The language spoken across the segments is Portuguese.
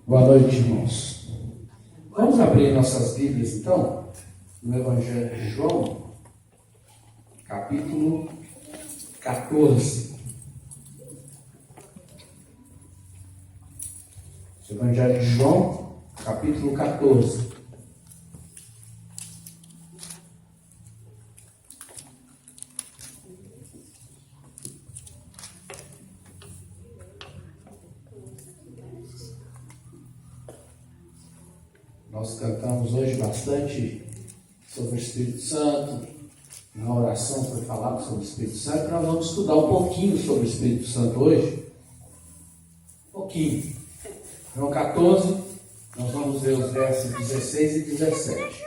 Boa noite, irmãos. Vamos abrir nossas Bíblias, então, no Evangelho de João, capítulo 14. Evangelho de João, capítulo 14. Nós cantamos hoje bastante sobre o Espírito Santo. Na oração foi falado sobre o Espírito Santo. Nós vamos estudar um pouquinho sobre o Espírito Santo hoje. Um pouquinho. João 14, nós vamos ver os versos 16 e 17.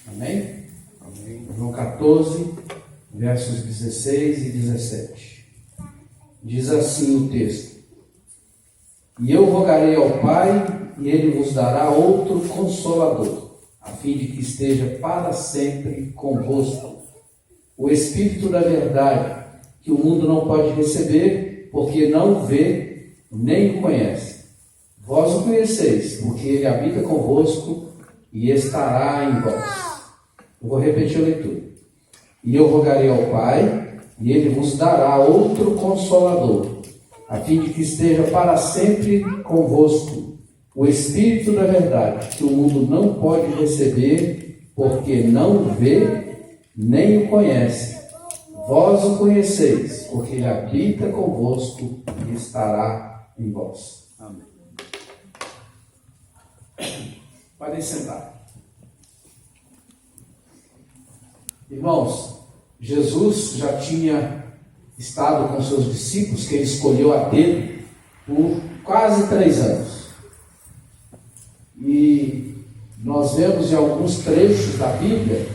Amém? Amém. João 14, versos 16 e 17. Diz assim o texto: E eu rogarei ao Pai, e Ele vos dará outro Consolador, a fim de que esteja para sempre convosco, o Espírito da verdade, que o mundo não pode receber, porque não o vê, nem o conhece. Vós o conheceis, porque Ele habita convosco e estará em vós. Eu vou repetir a leitura. E eu rogarei ao Pai, e Ele vos dará outro Consolador, a fim de que esteja para sempre convosco, o Espírito da verdade, que o mundo não pode receber, porque não o vê, nem o conhece. Vós o conheceis, porque Ele habita convosco e estará em vós. Amém. Podem sentar. Irmãos, Jesus já tinha estado com seus discípulos, que Ele escolheu a dedo, por quase 3 anos. E nós vemos em alguns trechos da Bíblia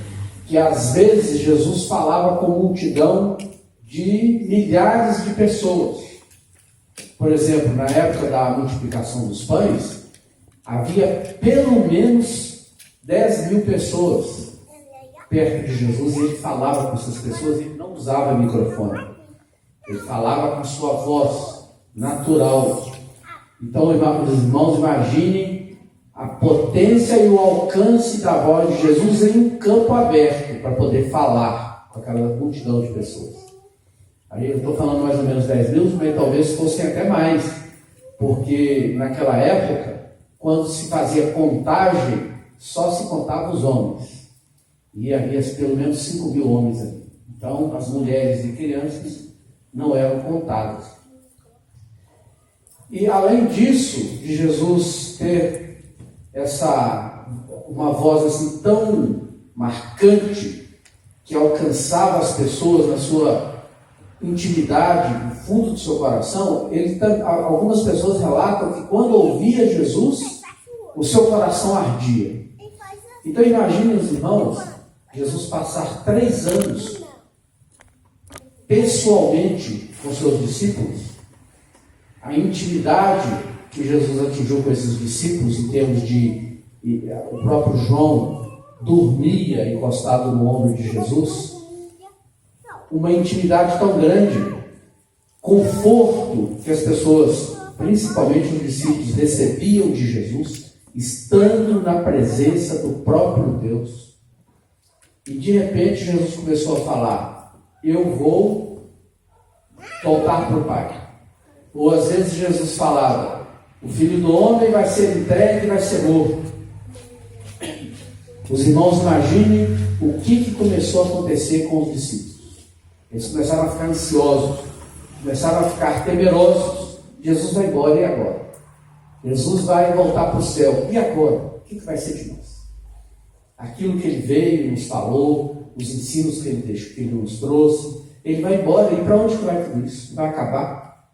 que às vezes Jesus falava com multidão de milhares de pessoas. Por exemplo, na época da multiplicação dos pães, havia pelo menos 10.000 pessoas perto de Jesus, e Ele falava com essas pessoas, e Ele não usava microfone. Ele falava com sua voz natural. Então, irmãos, imaginem a potência e o alcance da voz de Jesus em um campo aberto para poder falar com aquela multidão de pessoas. Aí eu estou falando mais ou menos 10.000, mas talvez fossem até mais, porque naquela época, quando se fazia contagem, só se contava os homens. E havia pelo menos 5.000 homens ali. Então, as mulheres e crianças não eram contadas. E além disso, de Jesus ter uma voz assim tão marcante, que alcançava as pessoas na sua intimidade, no fundo do seu coração, algumas pessoas relatam que quando ouvia Jesus, o seu coração ardia. Então imagine os irmãos, Jesus passar 3 anos pessoalmente com seus discípulos, a intimidade que Jesus atingiu com esses discípulos, em termos de o próprio João dormia encostado no ombro de Jesus, uma intimidade tão grande, conforto que as pessoas, principalmente os discípulos, recebiam de Jesus, estando na presença do próprio Deus. E de repente Jesus começou a falar: eu vou voltar para o Pai. Ou às vezes Jesus falava: o Filho do Homem vai ser entregue e vai ser morto. Os irmãos, imaginem o que começou a acontecer com os discípulos. Eles começaram a ficar ansiosos, começaram a ficar temerosos. Jesus vai embora, e agora? Jesus vai voltar para o céu, e agora? O que vai ser de nós? Aquilo que Ele veio, nos falou, os ensinos que Ele nos trouxe, Ele vai embora, e para onde que vai tudo isso? Vai acabar?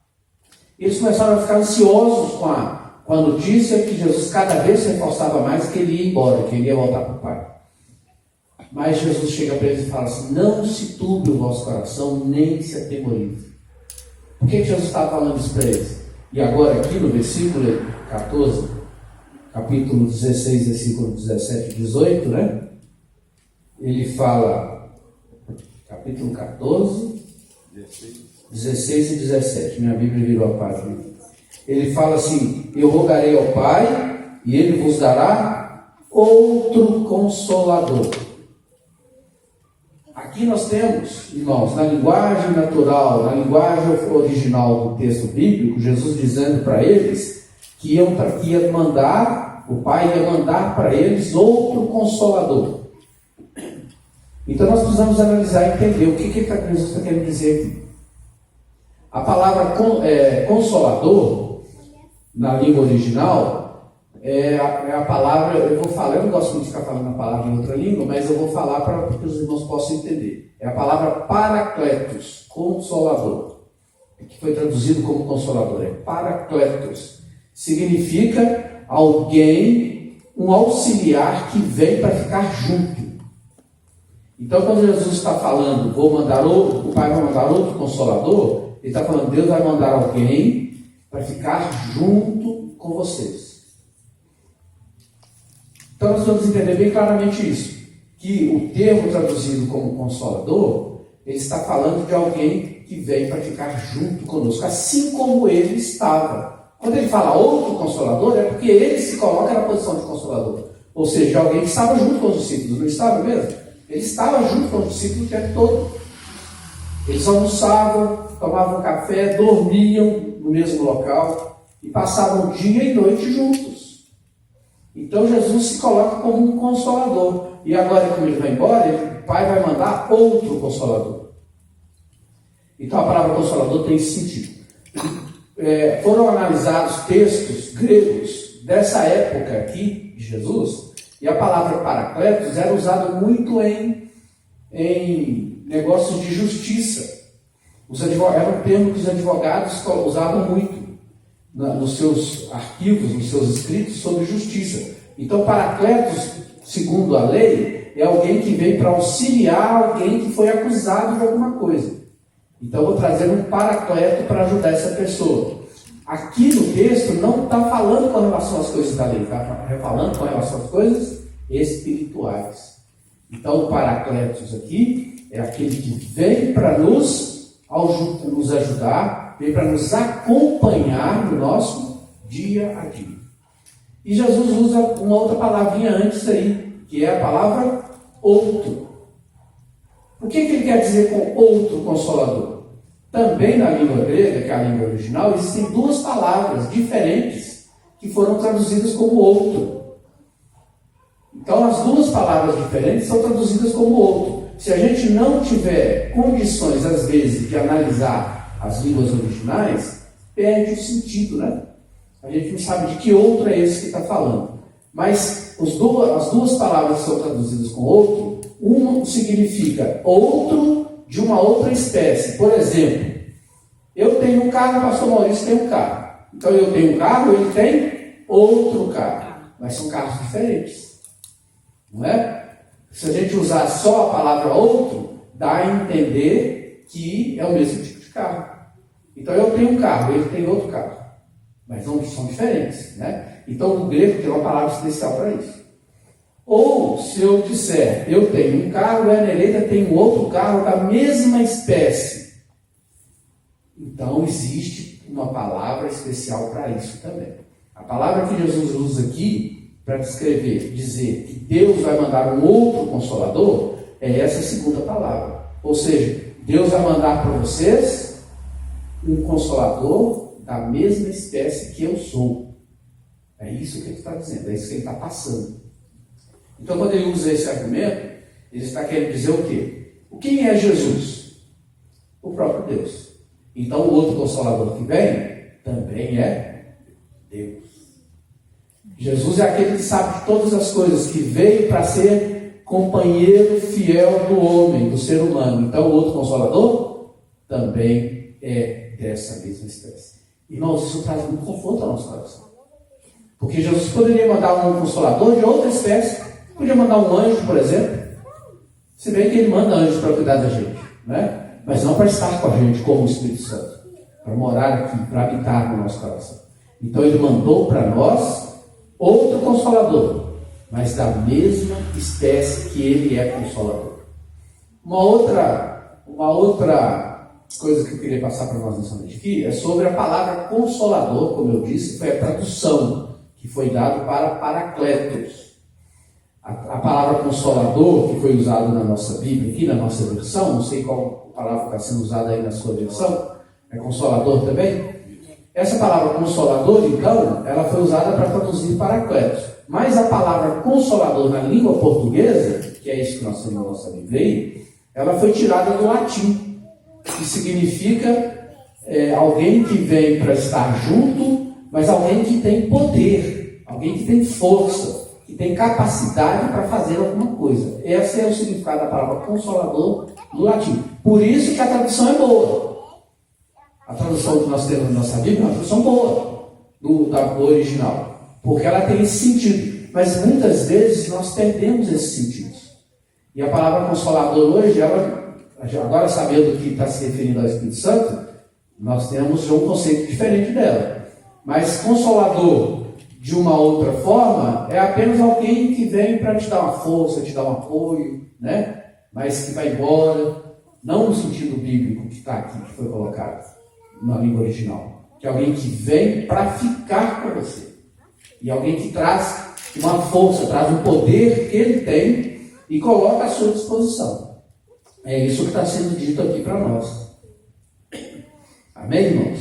Eles começaram a ficar ansiosos com a notícia que Jesus cada vez se reforçava mais que Ele ia embora, que Ele ia voltar para o Pai. Mas Jesus chega para eles e fala assim: não se turbe o vosso coração, nem se atemorize. Por que Jesus estava falando isso para eles? E agora aqui no versículo 14, capítulo 16, versículo 17 e 18, né? Ele fala, capítulo 14, 16 e 17. Minha Bíblia virou a página. Ele fala assim: eu rogarei ao Pai, e Ele vos dará outro Consolador. Aqui nós temos, irmãos, na linguagem natural, na linguagem original do texto bíblico, Jesus dizendo para eles que ia mandar, o Pai ia mandar para eles outro Consolador. Então nós precisamos analisar e entender o que Jesus está querendo dizer aqui. A palavra Consolador, na língua original, é a palavra, eu não gosto muito de ficar falando a palavra em outra língua, mas eu vou falar para que os irmãos possam entender. É a palavra Paracletos, Consolador, que foi traduzido como Consolador. É Paracletos. Significa alguém, um auxiliar que vem para ficar junto. Então, quando Jesus está falando, o Pai vai mandar outro Consolador, ele está falando, Deus vai mandar alguém para ficar junto com vocês. Então nós vamos entender bem claramente isso, que o termo traduzido como Consolador, ele está falando de alguém que vem para ficar junto conosco, assim como ele estava. Quando ele fala outro Consolador, é porque ele se coloca na posição de Consolador, ou seja, alguém que estava junto com os discípulos, não estava mesmo? Ele estava junto com os discípulos o tempo todo. Eles almoçavam, tomavam café, dormiam no mesmo local e passavam dia e noite juntos. Então Jesus se coloca como um Consolador. E agora, quando ele vai embora, o Pai vai mandar outro Consolador. Então a palavra Consolador tem esse sentido. Foram analisados textos gregos dessa época aqui de Jesus, e a palavra Paracletos era usada muito em negócios de justiça. Era um termo que os advogados usavam muito nos seus arquivos, nos seus escritos sobre justiça. Então, Paracletos, segundo a lei, é alguém que vem para auxiliar alguém que foi acusado de alguma coisa. Então, eu vou trazer um Paracleto para ajudar essa pessoa. Aqui no texto não está falando com relação às coisas da lei, está falando com relação às coisas espirituais. Então, o Paracletos aqui é aquele que vem para nos ajudar, vem para nos acompanhar no nosso dia a dia. E Jesus usa uma outra palavrinha antes aí, que é a palavra outro. O que ele quer dizer com outro Consolador? Também na língua grega, que é a língua original, existem duas palavras diferentes que foram traduzidas como outro. Então, as duas palavras diferentes são traduzidas como outro. Se a gente não tiver condições, às vezes, de analisar as línguas originais, perde o sentido, né? A gente não sabe de que outro é esse que está falando. Mas as duas palavras que são traduzidas com outro, uma significa outro de uma outra espécie. Por exemplo, eu tenho um carro, o pastor Maurício tem um carro. Então eu tenho um carro, ele tem outro carro. Mas são carros diferentes. Não é? Se a gente usar só a palavra outro, dá a entender que é o mesmo tipo de carro. Então eu tenho um carro, ele tem outro carro. Mas não são diferentes, né? Então o grego tem uma palavra especial para isso. Ou se eu disser, eu tenho um carro, a Nereida tem um outro carro da mesma espécie. Então existe uma palavra especial para isso também. A palavra que Jesus usa aqui para dizer que Deus vai mandar um outro Consolador, é essa segunda palavra. Ou seja, Deus vai mandar para vocês um Consolador da mesma espécie que eu sou. É isso que ele está dizendo, é isso que ele está passando. Então, quando ele usa esse argumento, ele está querendo dizer o quê? Quem é Jesus? O próprio Deus. Então, o outro Consolador que vem também é Deus. Jesus é aquele que sabe de todas as coisas, que veio para ser companheiro fiel do homem, do ser humano. Então, o outro Consolador também é dessa mesma espécie. Irmãos, isso traz muito conforto ao nosso coração. Porque Jesus poderia mandar um Consolador de outra espécie. Podia mandar um anjo, por exemplo. Se bem que ele manda anjos para cuidar da gente, né? Mas não para estar com a gente como o Espírito Santo. Para morar aqui, para habitar no nosso coração. Então ele mandou para nós outro Consolador, mas da mesma espécie que ele é Consolador. Uma outra coisa que eu queria passar para nós nessa noite aqui é sobre a palavra consolador, como eu disse, foi a tradução que foi dada para Paracletos. A palavra consolador, que foi usada na nossa Bíblia, aqui na nossa versão, não sei qual palavra está sendo usada aí na sua versão, é consolador também? Essa palavra consolador, então, ela foi usada para traduzir Paracletos. Mas a palavra consolador na língua portuguesa, que é isso que nós temos na nossa Bíblia aí, ela foi tirada do latim, que significa alguém que vem para estar junto, mas alguém que tem poder, alguém que tem força, que tem capacidade para fazer alguma coisa. Esse é o significado da palavra consolador do latim. Por isso que a tradução é boa. A tradução que nós temos na nossa Bíblia é uma tradução boa do original, porque ela tem esse sentido. Mas muitas vezes nós perdemos esse sentido. E a palavra consolador hoje, agora sabendo que está se referindo ao Espírito Santo, nós temos um conceito diferente dela. Mas consolador, de uma outra forma, é apenas alguém que vem para te dar uma força, te dar um apoio, né? Mas que vai embora, não no sentido bíblico que está aqui, que foi colocado na língua original, que é alguém que vem para ficar com você, e alguém que traz uma força, traz um poder que ele tem e coloca à sua disposição. É isso que está sendo dito aqui para nós. Amém, irmãos?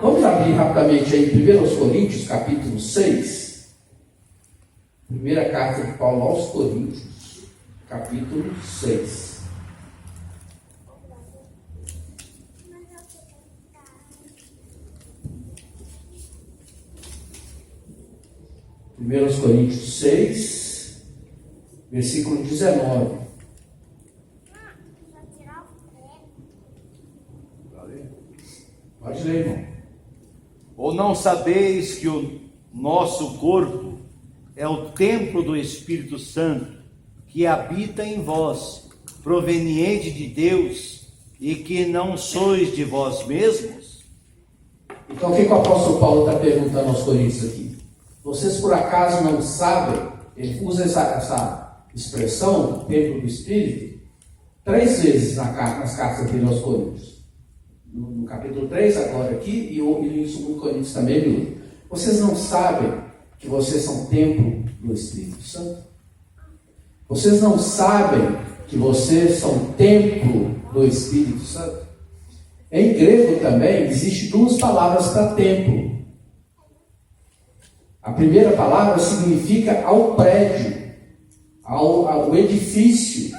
Vamos abrir rapidamente aí 1 Coríntios, capítulo 6. Primeira carta de Paulo aos Coríntios, capítulo 6. 1 Coríntios 6, versículo 19. Pode ler, irmão. Ou não sabeis que o nosso corpo é o templo do Espírito Santo, que habita em vós, proveniente de Deus, e que não sois de vós mesmos? Então o que o apóstolo Paulo está perguntando aos coríntios aqui? Vocês por acaso não sabem, ele usa essa expressão, templo do Espírito, 3 vezes nas cartas dele aos Coríntios. No capítulo 3 agora aqui, e em 2 Coríntios também ele usa. Vocês não sabem que vocês são templo do Espírito Santo? Vocês não sabem que vocês são templo do Espírito Santo? Em grego também existem 2 palavras para templo. A primeira palavra significa ao prédio, ao edifício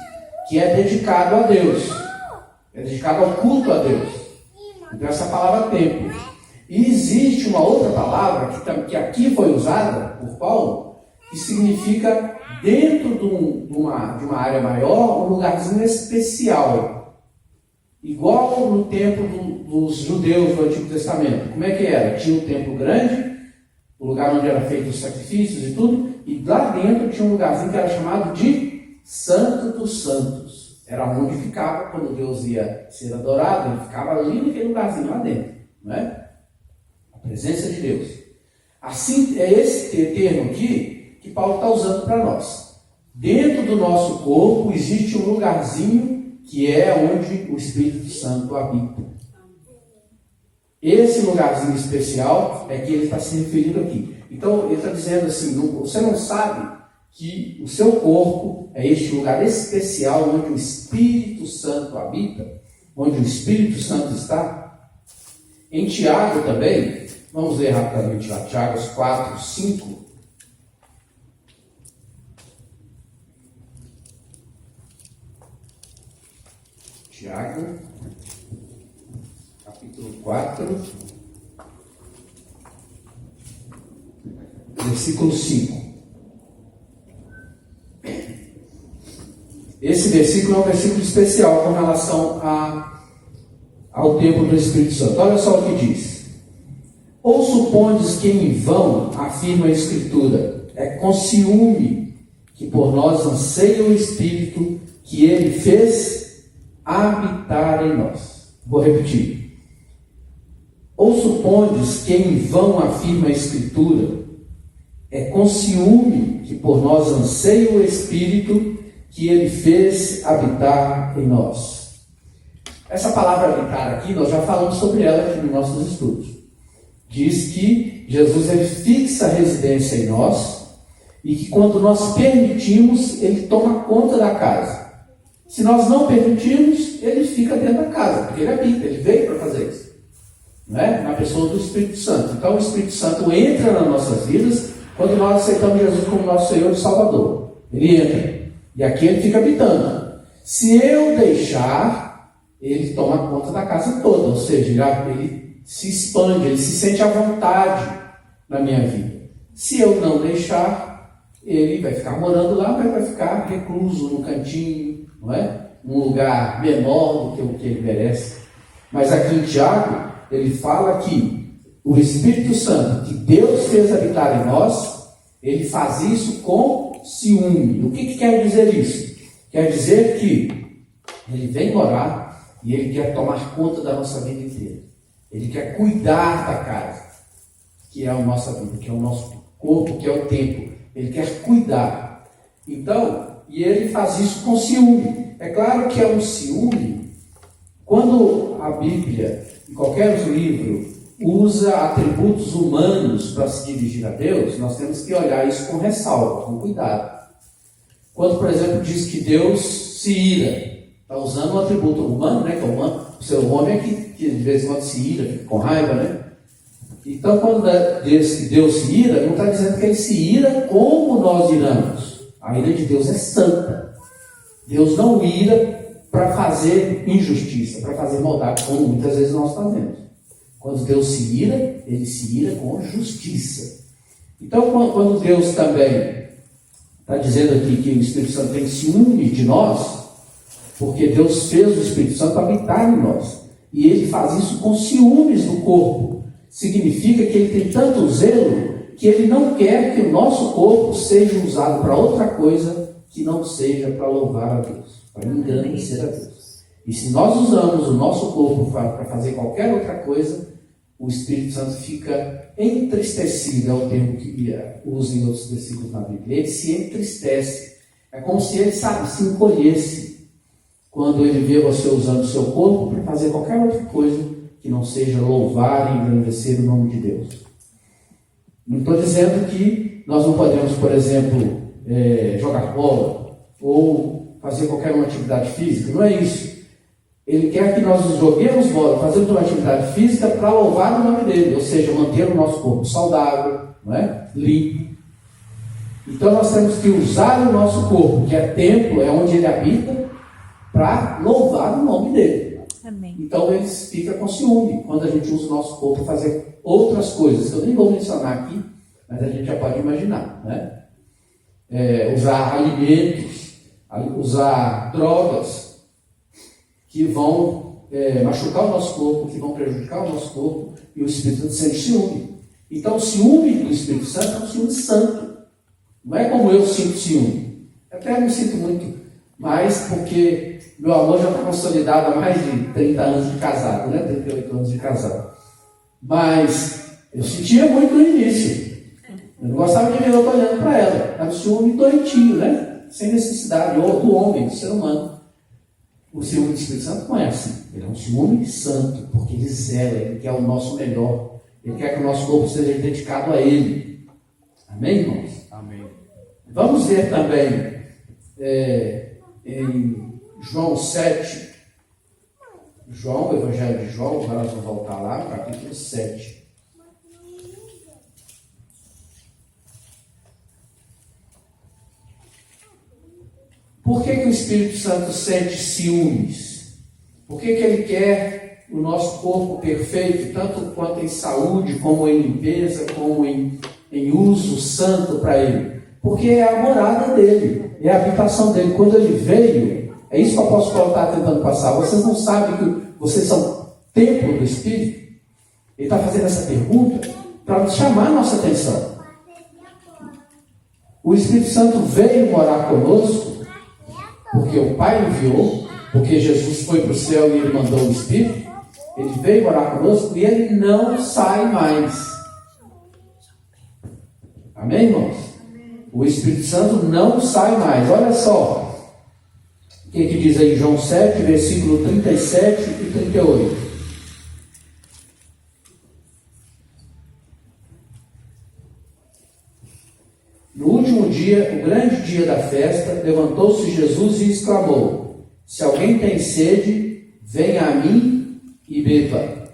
que é dedicado a Deus, é dedicado ao culto a Deus. Então essa palavra é templo. E existe uma outra palavra que aqui foi usada por Paulo, que significa dentro de uma área maior, um lugarzinho especial. Igual no templo dos judeus do Antigo Testamento. Como é que era? Tinha um templo grande, o lugar onde era feito os sacrifícios e tudo, e lá dentro tinha um lugarzinho que era chamado de Santo dos Santos. Era onde ficava, quando Deus ia ser adorado, ele ficava ali naquele lugarzinho lá dentro, não é? A presença de Deus. Assim, é esse termo aqui que Paulo está usando para nós. Dentro do nosso corpo existe um lugarzinho que é onde o Espírito Santo habita. Esse lugarzinho especial é que ele está se referindo aqui. Então, ele está dizendo assim, você não sabe que o seu corpo é este lugar especial onde o Espírito Santo habita, onde o Espírito Santo está? Em Tiago também, vamos ler rapidamente lá, Tiago 4, 5. Tiago, capítulo 4, versículo 5. Esse versículo é um versículo especial com relação ao templo do Espírito Santo. Olha só o que diz. Ou supondes que em vão, afirma a Escritura, é com ciúme que por nós anseia o Espírito que ele fez habitar em nós. Vou repetir. Ou supondes que em vão, afirma a Escritura, é com ciúme que por nós anseia o Espírito que ele fez habitar em nós. Essa palavra habitar aqui, nós já falamos sobre ela aqui nos nossos estudos. Diz que Jesus ele fixa a residência em nós e que quando nós permitimos, ele toma conta da casa. Se nós não permitirmos, ele fica dentro da casa, porque ele habita, ele veio para fazer isso. Não é? Na pessoa do Espírito Santo. Então o Espírito Santo entra nas nossas vidas quando nós aceitamos Jesus como nosso Senhor e Salvador. Ele entra. E aqui ele fica habitando. Se eu deixar, ele toma conta da casa toda. Ou seja, ele se expande, ele se sente à vontade na minha vida. Se eu não deixar, ele vai ficar morando lá, mas vai ficar recluso no cantinho, não é? Num lugar menor do que o que ele merece. Mas aqui em Tiago, ele fala que o Espírito Santo, que Deus fez habitar em nós, ele faz isso com ciúme. O que quer dizer isso? Quer dizer que ele vem morar e ele quer tomar conta da nossa vida inteira. Ele quer cuidar da casa, que é a nossa vida, que é o nosso corpo, que é o templo. Ele quer cuidar. Então, e ele faz isso com ciúme. É claro que é um ciúme. Quando a Bíblia, em qualquer livro, usa atributos humanos para se dirigir a Deus, nós temos que olhar isso com ressalva, com cuidado. Quando, por exemplo, diz que Deus se ira, está usando um atributo humano, né? Que é humano. O ser homem é que de vez em quando se ira, fica com raiva, né? Então, quando diz que Deus se ira, não está dizendo que ele se ira como nós iramos. A ira de Deus é santa. Deus não ira para fazer injustiça, para fazer maldade, como muitas vezes nós fazemos. Quando Deus se ira, ele se ira com justiça. Então, quando Deus também está dizendo aqui que o Espírito Santo tem ciúme de nós, porque Deus fez o Espírito Santo habitar em nós. E ele faz isso com ciúmes do corpo. Significa que ele tem tanto zelo que ele não quer que o nosso corpo seja usado para outra coisa que não seja para louvar a Deus, para engrandecer a Deus. E se nós usamos o nosso corpo para fazer qualquer outra coisa, o Espírito Santo fica entristecido, é o termo que usa em outros versículos na Bíblia. Ele se entristece. É como se ele, se encolhesse quando ele vê você usando o seu corpo para fazer qualquer outra coisa que não seja louvar e engrandecer o nome de Deus. Não estou dizendo que nós não podemos, por exemplo, jogar bola ou fazer qualquer uma atividade física. Não é isso. Ele quer que nós joguemos bola, fazemos uma atividade física para louvar o nome dele, ou seja, manter o nosso corpo saudável, não é? Limpo. Então nós temos que usar o nosso corpo, que é templo, é onde ele habita, para louvar o nome dele. Amém. Então ele fica com ciúme quando a gente usa o nosso corpo para fazer outras coisas, que eu nem vou mencionar aqui, mas a gente já pode imaginar, né? Usar alimentos, usar drogas, que vão machucar o nosso corpo, que vão prejudicar o nosso corpo, e o Espírito Santo sente ciúme. Então o ciúme do Espírito Santo é um ciúme santo. Não é como eu sinto ciúme. Eu até não sinto muito, mas porque meu amor já está consolidado há mais de 30 anos de casado, né? 38 anos de casado. Mas eu sentia muito no início. Eu não gostava de ver eu olhando para ela. Era um ciúme doentio, né? Sem necessidade, ou do homem, do ser humano. O ciúme do Espírito Santo não é assim. Ele é um ciúme santo, porque ele zela, ele quer o nosso melhor. Ele quer que o nosso corpo seja dedicado a ele. Amém, irmãos? Amém. Vamos ver também em João 7. João, o Evangelho de João, agora nós vamos voltar lá, capítulo 7. Por que o Espírito Santo sente ciúmes? Por que ele quer o nosso corpo perfeito, tanto quanto em saúde, como em limpeza, como em uso santo para ele? Porque é a morada dele, é a habitação dele. Quando ele veio, é isso que o apóstolo Paulo está tentando passar. Vocês não sabem que vocês são templo do Espírito? Ele está fazendo essa pergunta para chamar a nossa atenção. O Espírito Santo veio morar conosco porque o Pai enviou, porque Jesus foi para o céu e ele mandou o Espírito. Ele veio morar conosco e ele não sai mais. Amém, irmãos? O Espírito Santo não sai mais. Olha só o que diz aí João 7, versículo 37 e 38? No último dia, o grande dia da festa, levantou-se Jesus e exclamou: se alguém tem sede, venha a mim e beba.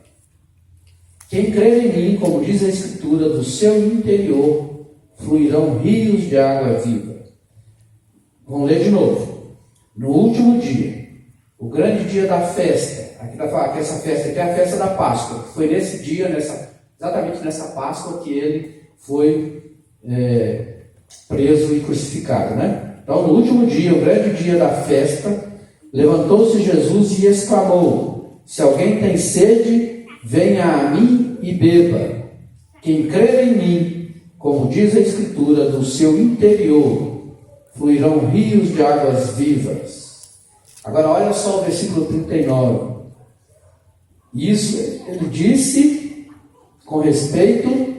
Quem crer em mim, como diz a Escritura, do seu interior fluirão rios de água viva. Vamos ler de novo. No último dia, o grande dia da festa, aqui está falando que essa festa aqui é a festa da Páscoa. Foi nesse dia, exatamente nessa Páscoa, que ele foi preso e crucificado, né? Então, no último dia, o grande dia da festa, levantou-se Jesus e exclamou: se alguém tem sede, venha a mim e beba. Quem crer em mim, como diz a Escritura, do seu interior fluirão rios de águas vivas. Agora olha só o versículo 39. Isso ele disse com respeito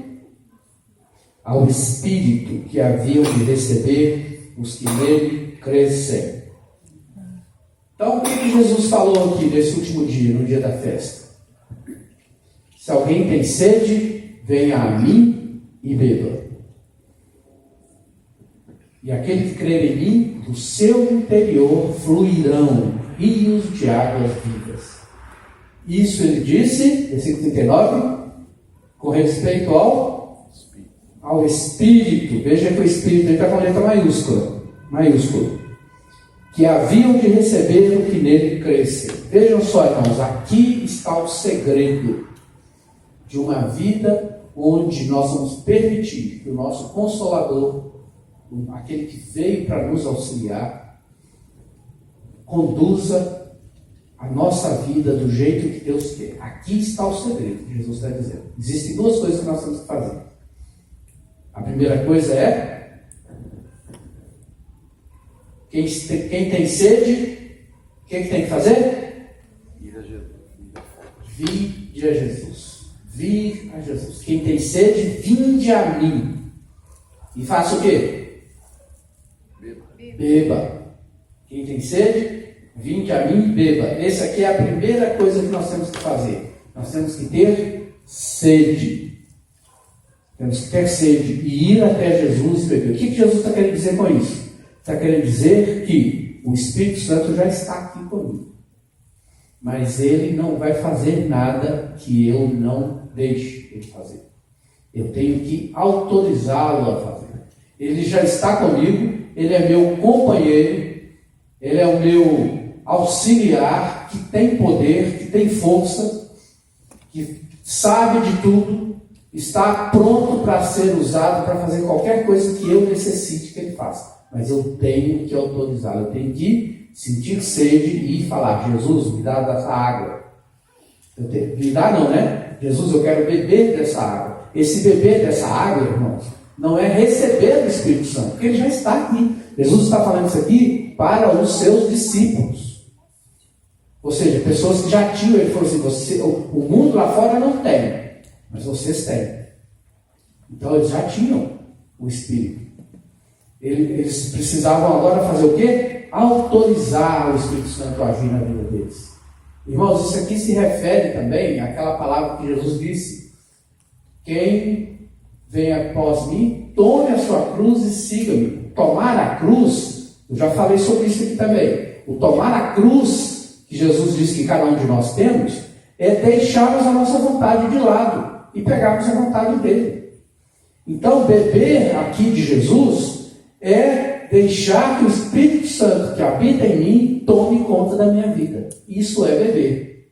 ao Espírito que haviam de receber os que nele crescem. Então, o que Jesus falou aqui nesse último dia, no dia da festa? Se alguém tem sede, venha a mim e beba. E aquele que crer em mim, do seu interior fluirão rios de águas vivas. Isso ele disse, versículo 39, com respeito ao Espírito. Veja que o Espírito está com letra maiúscula. Que haviam de receber o que nele cresce. Vejam só, irmãos, aqui está o segredo de uma vida onde nós vamos permitir que o nosso Consolador, aquele que veio para nos auxiliar, conduza a nossa vida do jeito que Deus quer. Aqui está o segredo que Jesus está dizendo. Existem duas coisas que nós temos que fazer. A primeira coisa é: quem tem sede, o que tem que fazer? Ir a Jesus. Vinde a Jesus. Vir a Jesus. Quem tem sede, vinde a mim. E faça o quê? Beba. Quem tem sede, vinde a mim e beba. Essa aqui é a primeira coisa que nós temos que fazer. Nós temos que ter sede. Temos que ter sede e ir até Jesus e beber. O que Jesus está querendo dizer com isso? Está querendo dizer que o Espírito Santo já está aqui comigo. Mas ele não vai fazer nada que eu não deixe ele fazer. Eu tenho que autorizá-lo a fazer. Ele já está comigo, ele é meu companheiro, ele é o meu auxiliar, que tem poder, que tem força, que sabe de tudo, está pronto para ser usado para fazer qualquer coisa que eu necessite que ele faça. Mas eu tenho que autorizá-lo, eu tenho que sentir sede e falar: Jesus, me dá dessa água. Me dá não, né? Jesus, eu quero beber dessa água. Esse beber dessa água, irmãos, não é receber o Espírito Santo, porque ele já está aqui. Jesus está falando isso aqui para os seus discípulos. Ou seja, pessoas que já tinham. Ele falou assim: o mundo lá fora não tem, mas vocês têm. Então eles já tinham o Espírito. Eles precisavam agora fazer o quê? Autorizar o Espírito Santo a agir na vida deles. Irmãos, isso aqui se refere também àquela palavra que Jesus disse: quem vem após mim, tome a sua cruz e siga-me. Tomar a cruz, eu já falei sobre isso aqui também. O tomar a cruz, que Jesus disse que cada um de nós temos, é deixarmos a nossa vontade de lado e pegarmos a vontade dele. Então, beber aqui de Jesus é deixar que o Espírito Santo que habita em mim tome conta da minha vida. Isso é beber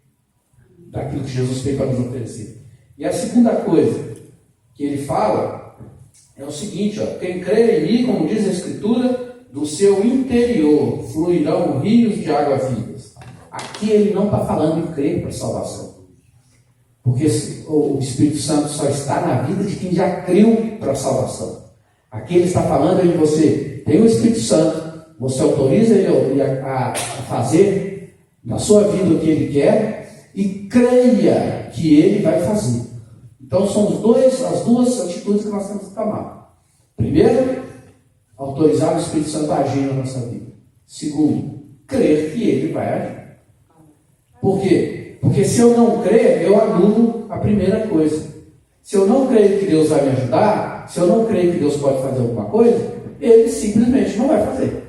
daquilo que Jesus tem para nos oferecer. E a segunda coisa que ele fala é o seguinte: quem crer em mim, como diz a Escritura, do seu interior fluirão rios de água vivas. Aqui ele não está falando em crer para a salvação, porque o Espírito Santo só está na vida de quem já creu para a salvação. Aqui ele está falando em você tem o Espírito Santo, você autoriza ele a fazer na sua vida o que ele quer e creia que ele vai fazer. Então são as duas atitudes que nós temos que tomar. Primeiro, autorizar o Espírito Santo a agir na nossa vida. Segundo, crer que Ele vai agir. Por quê? Porque se eu não crer, eu anulo a primeira coisa. Se eu não creio que Deus vai me ajudar, se eu não creio que Deus pode fazer alguma coisa, Ele simplesmente não vai fazer.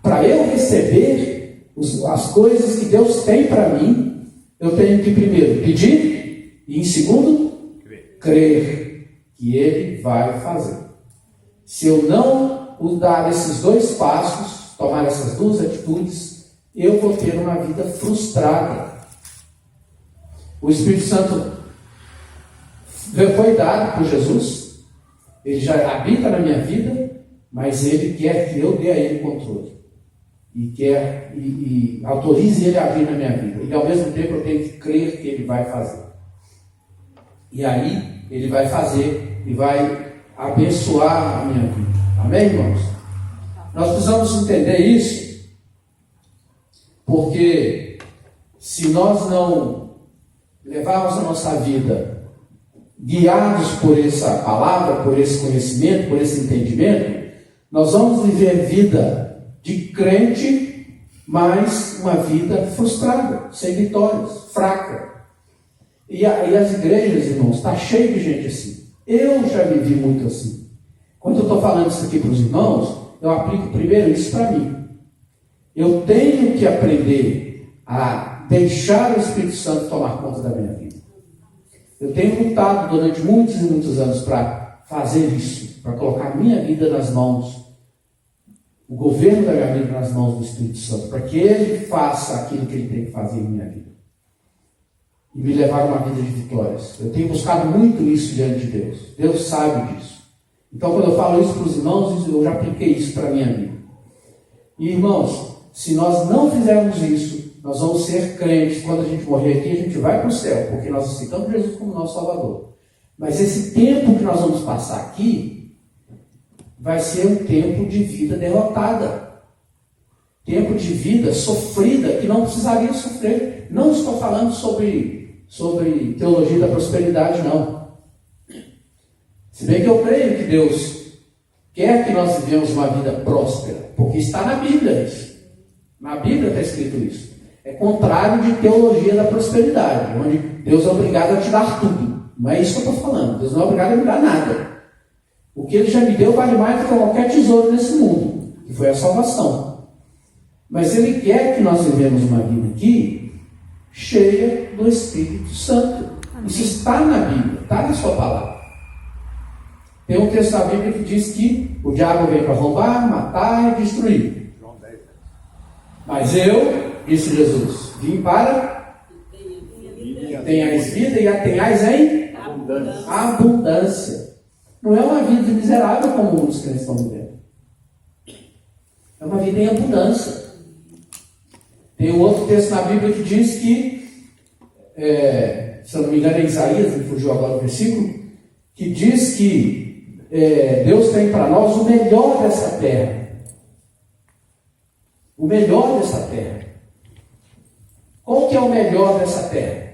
Para eu receber as coisas que Deus tem para mim, eu tenho que primeiro pedir e em segundo, crer que Ele vai fazer. Se eu não dar esses dois passos, tomar essas duas atitudes, eu vou ter uma vida frustrada. O Espírito Santo foi dado por Jesus, ele já habita na minha vida, mas ele quer que eu dê a ele controle. E autorize ele a agir na minha vida. E ao mesmo tempo eu tenho que crer que ele vai fazer. E aí ele vai fazer e vai abençoar a minha vida. Amém, irmãos? Nós precisamos entender isso, porque se nós não levarmos a nossa vida guiados por essa palavra, por esse conhecimento, por esse entendimento, nós vamos viver vida de crente, mas uma vida frustrada, sem vitórias, fraca. E as igrejas, irmãos, está cheio de gente assim. Eu já me vi muito assim. Quando eu estou falando isso aqui para os irmãos, eu aplico primeiro isso para mim. Eu tenho que aprender a deixar o Espírito Santo tomar conta da minha vida. Eu tenho lutado durante muitos e muitos anos para fazer isso, para colocar a minha vida nas mãos, o governo da minha vida nas mãos do Espírito Santo, para que Ele faça aquilo que Ele tem que fazer em minha vida. E me levar a uma vida de vitórias. Eu tenho buscado muito isso diante de Deus. Deus sabe disso. Então, quando eu falo isso para os irmãos, eu já apliquei isso para a minha vida. E, irmãos, se nós não fizermos isso, nós vamos ser crentes. Quando a gente morrer aqui, a gente vai para o céu, porque nós aceitamos Jesus como nosso Salvador. Mas esse tempo que nós vamos passar aqui vai ser um tempo de vida derrotada. Tempo de vida sofrida, que não precisaria sofrer. Não estou falando sobre teologia da prosperidade, não. Se bem que eu creio que Deus quer que nós vivemos uma vida próspera, porque está na Bíblia isso. Na Bíblia está escrito isso. É contrário de teologia da prosperidade, onde Deus é obrigado a te dar tudo. Não é isso que eu estou falando. Deus não é obrigado a me dar nada. O que Ele já me deu vale mais do que qualquer tesouro nesse mundo, que foi a salvação. Mas Ele quer que nós vivemos uma vida aqui cheia do Espírito Santo. Isso está na Bíblia, está na sua palavra. Tem um texto da Bíblia que diz que o diabo vem para roubar, matar e destruir. Mas eu, disse Jesus, vim para que tenhais vida e a tenhais em abundância. Não é uma vida miserável como muitos crentes estão vivendo. É uma vida em abundância. Tem um outro texto na Bíblia que diz que, se eu não me engano é Isaías, me fugiu agora o versículo, que diz que Deus tem para nós o melhor dessa terra. O melhor dessa terra. Qual que é o melhor dessa terra?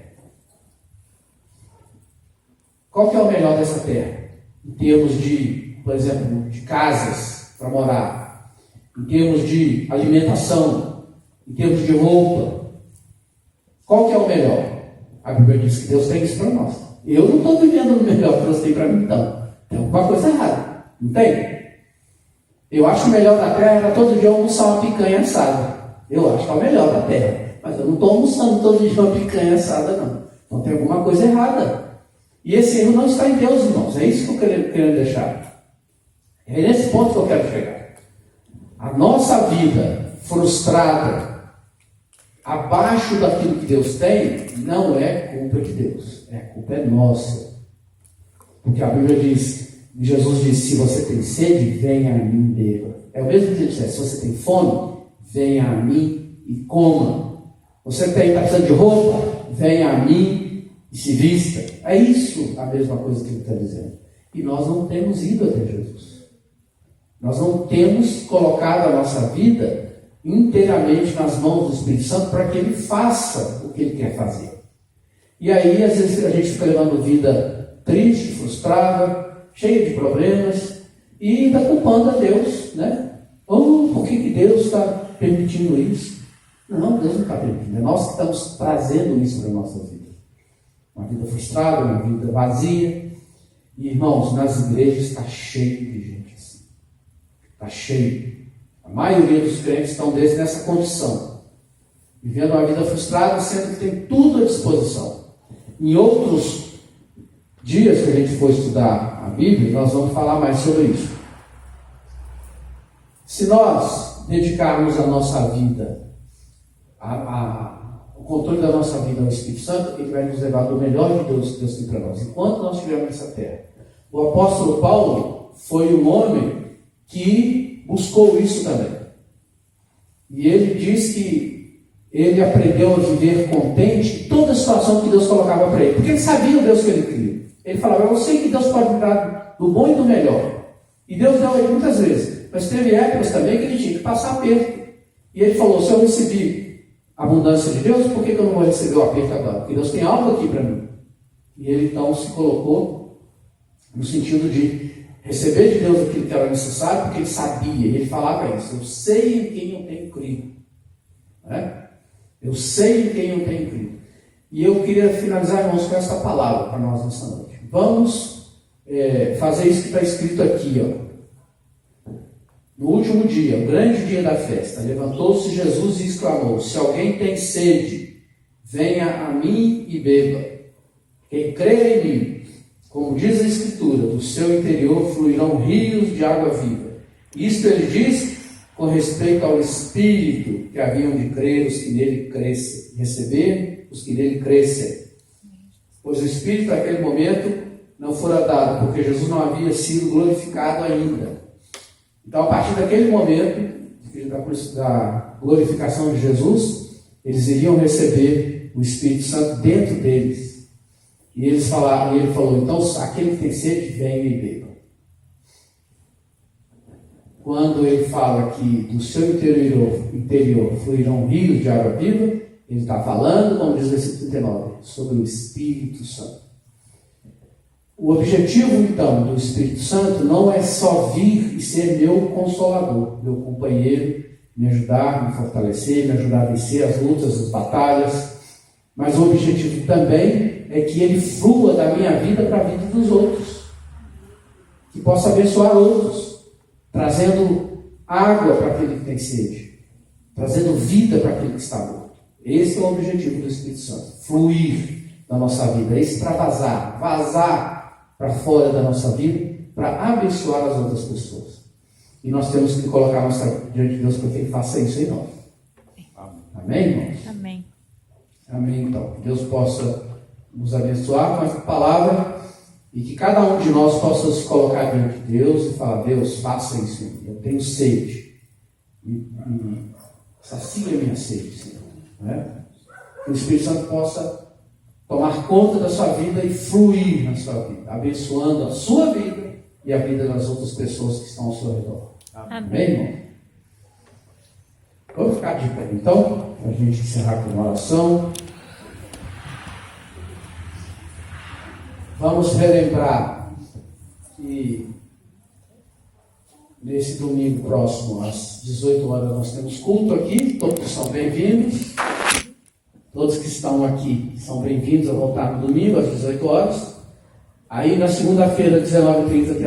Qual que é o melhor dessa terra? Em termos de, por exemplo, de casas para morar, em termos de alimentação, em termos de roupa. Qual que é o melhor? A Bíblia diz que Deus tem isso para nós. Eu não estou vivendo o melhor que Deus tem para mim, então. Tem alguma coisa errada, não tem? Eu acho que o melhor da terra era todo dia almoçar uma picanha assada. Eu acho que é o melhor da terra. Mas eu não estou almoçando todo dia uma picanha assada, não. Então tem alguma coisa errada. E esse erro não está em Deus, irmãos. É isso que eu quero deixar. É nesse ponto que eu quero chegar. A nossa vida frustrada, abaixo daquilo que Deus tem, não é culpa de Deus. A culpa é nossa. Porque a Bíblia diz, Jesus disse, se você tem sede, venha a mim, beba. É o mesmo que diz, se você tem fome, venha a mim e coma. Você está precisando de roupa, venha a mim e se vista. É isso a mesma coisa que ele está dizendo. E nós não temos ido até Jesus. Nós não temos colocado a nossa vida inteiramente nas mãos do Espírito Santo para que Ele faça o que Ele quer fazer. E aí, às vezes, a gente fica levando vida triste, frustrada, cheia de problemas, e ainda culpando a Deus, né? Por que Deus está permitindo isso. Não, Deus não está permitindo. É nós que estamos trazendo isso para a nossa vida. Uma vida frustrada, uma vida vazia. E, irmãos, nas igrejas está cheio de gente assim. Está cheio. A maioria dos crentes estão nessa condição. Vivendo uma vida frustrada, sendo que tem tudo à disposição. Em outros dias que a gente for estudar a Bíblia, nós vamos falar mais sobre isso. Se nós dedicarmos a nossa vida, o controle da nossa vida ao Espírito Santo, ele vai nos levar do melhor de Deus que Deus tem para nós, enquanto nós estivermos nessa terra. O apóstolo Paulo foi um homem que buscou isso também. E ele diz que ele aprendeu a viver contente em toda a situação que Deus colocava para ele. Porque ele sabia o Deus que ele cria. Ele falava, eu sei que Deus pode me dar do bom e do melhor. E Deus deu a ele muitas vezes. Mas teve épocas também que ele tinha que passar aperto. E ele falou, se eu recebi a abundância de Deus, por que eu não vou receber o aperto agora? Porque Deus tem algo aqui para mim. E ele então se colocou no sentido de receber de Deus aquilo que era necessário, porque ele sabia. E ele falava isso, eu sei em quem eu tenho crido. Eu sei em quem eu tenho crido. E eu queria finalizar, irmãos, com esta palavra para nós nessa noite. Vamos fazer isso que está escrito aqui, ó. No último dia, o grande dia da festa, levantou-se Jesus e exclamou, se alguém tem sede, venha a mim e beba. Quem crê em mim, como diz a Escritura, do seu interior fluirão rios de água viva. Isto ele diz com respeito ao Espírito que haviam de crer os que nele crescem, receber os que nele crescem. Pois o Espírito naquele momento não fora dado, porque Jesus não havia sido glorificado ainda. Então, a partir daquele momento, da glorificação de Jesus, eles iriam receber o Espírito Santo dentro deles. E ele falou, então, aquele que tem sede, venha e beba. Quando ele fala que do seu interior fluirão rios de água viva, ele está falando, como diz o versículo 39, sobre o Espírito Santo. O objetivo, então, do Espírito Santo não é só vir e ser meu consolador, meu companheiro, me ajudar, me fortalecer, me ajudar a vencer as lutas, as batalhas, mas o objetivo também é que ele flua da minha vida para a vida dos outros, que possa abençoar outros, trazendo água para aquele que tem sede, trazendo vida para aquele que está morto. Esse é o objetivo do Espírito Santo, fluir da nossa vida, extravasar, vazar para fora da nossa vida, para abençoar as outras pessoas. E nós temos que colocar nossa diante de Deus para que Ele faça isso em nós. Amém, irmãos? Amém. Amém, então. Que Deus possa nos abençoar com essa palavra e que cada um de nós possa se colocar diante de Deus e falar, Deus, faça isso em mim. Eu tenho sede. Sacia a minha sede, Senhor. Que o Espírito Santo possa tomar conta da sua vida e fluir na sua vida, abençoando a sua vida e a vida das outras pessoas que estão ao seu redor. Amém, irmão? Vamos ficar de pé, então, para a gente encerrar com uma oração. Vamos relembrar que nesse domingo próximo, às 18 horas, nós temos culto aqui, todos são bem-vindos. Todos que estão aqui são bem-vindos a voltar no domingo, às 18 horas. Aí, na segunda-feira, 19h30,